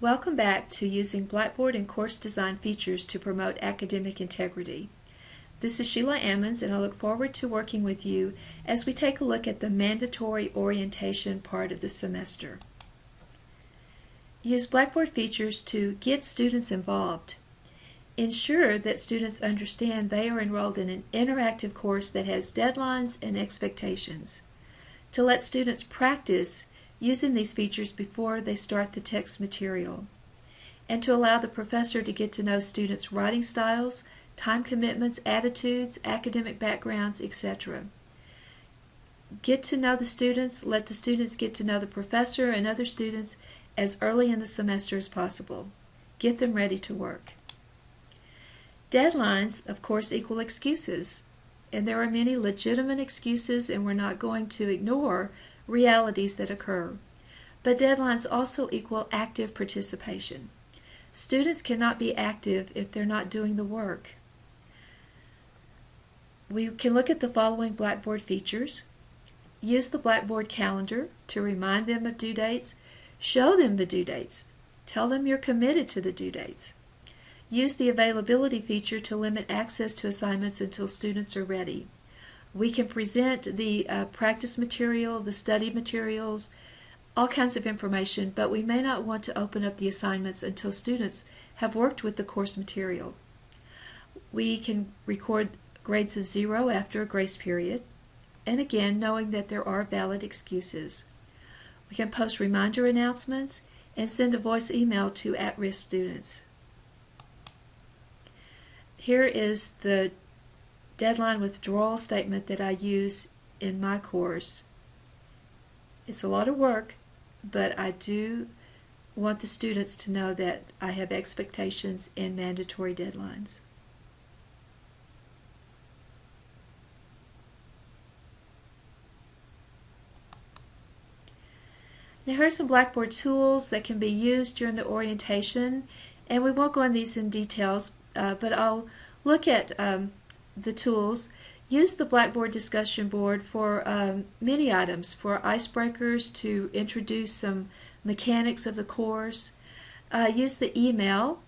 Welcome back to using Blackboard and course design features to promote academic integrity. This is Sheila Ammons, and I look forward to working with you as we take a look at the mandatory orientation part of the semester. Use Blackboard features to get students involved. Ensure that students understand they are enrolled in an interactive course that has deadlines and expectations. To let students practice using these features before they start the text material, and to allow the professor to get to know students' writing styles, time commitments, attitudes, academic backgrounds, etc. Get to know the students, let the students get to know the professor and other students as early in the semester as possible. Get them ready to work. Deadlines, of course, equal excuses, and there are many legitimate excuses, and we're not going to ignore realities that occur. But deadlines also equal active participation. Students cannot be active if they're not doing the work. We can look at the following Blackboard features. Use the Blackboard calendar to remind them of due dates. Show them the due dates. Tell them you're committed to the due dates. Use the availability feature to limit access to assignments until students are ready. We can present the practice material, the study materials, all kinds of information, but we may not want to open up the assignments until students have worked with the course material. We can record grades of 0 after a grace period, and again, knowing that there are valid excuses. We can post reminder announcements and send a voice email to at-risk students. Here is the deadline withdrawal statement that I use in my course. It's a lot of work, but I do want the students to know that I have expectations and mandatory deadlines. Now here are some Blackboard tools that can be used during the orientation, and we won't go into these in details, but I'll look at the tools. Use the Blackboard discussion board for many items, for icebreakers, to introduce some mechanics of the course. Use the email,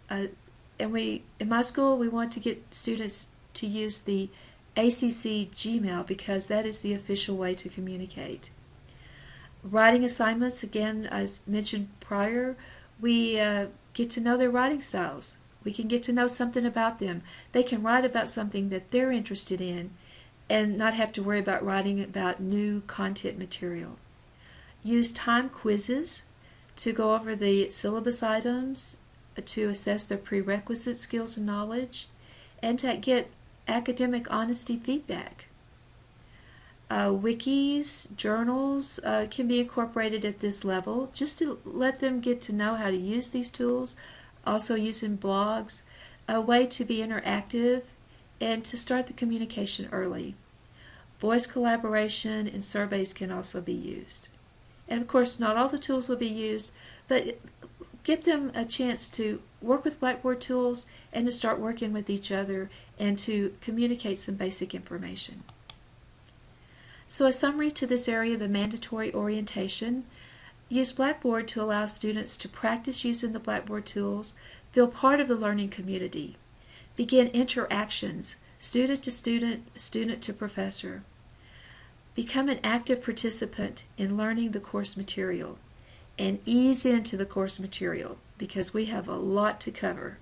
and in my school we want to get students to use the ACC Gmail because that is the official way to communicate. Writing assignments, again, as mentioned prior, we get to know their writing styles. We can get to know something about them. They can write about something that they're interested in and not have to worry about writing about new content material. Use time quizzes to go over the syllabus items, to assess their prerequisite skills and knowledge, and to get academic honesty feedback. Wikis, journals can be incorporated at this level just to let them get to know how to use these tools. Also using blogs, a way to be interactive and to start the communication early. Voice collaboration and surveys can also be used. And of course, not all the tools will be used, but give them a chance to work with Blackboard tools and to start working with each other and to communicate some basic information. So a summary to this area, the mandatory orientation. Use Blackboard to allow students to practice using the Blackboard tools, feel part of the learning community. Begin interactions, student to student, student to professor. Become an active participant in learning the course material, and ease into the course material because we have a lot to cover.